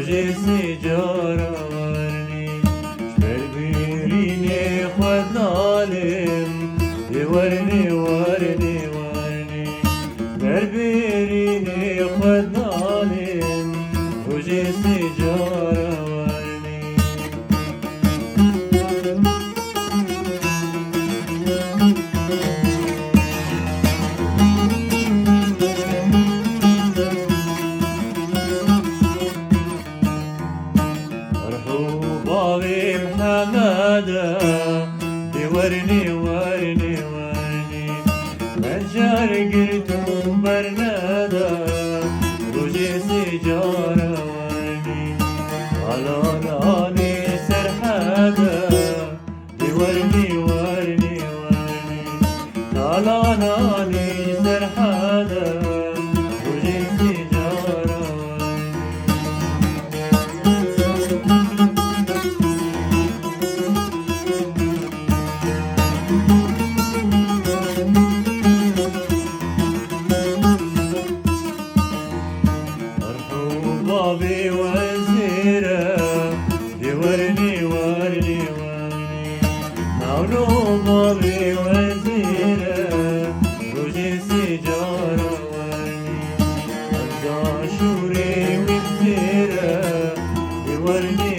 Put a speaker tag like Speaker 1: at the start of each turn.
Speaker 1: روجي سيجارة ورني شبربيريني خود نالم ورني ورني ورني بربيريني خود نالم روجي سيجارة ورني بابي محمد ورني ورني ورني مجار قلتو برنادا روجي سيجارة ورني على ناني سرحادا ورني ورني ورني على ناني سرحادا روجي سيجارة بابي وزيرة ورني ورني ورني ناولو بابي وزيرة روجي سيجارة ورني أرجع شوري وبزيرة ورني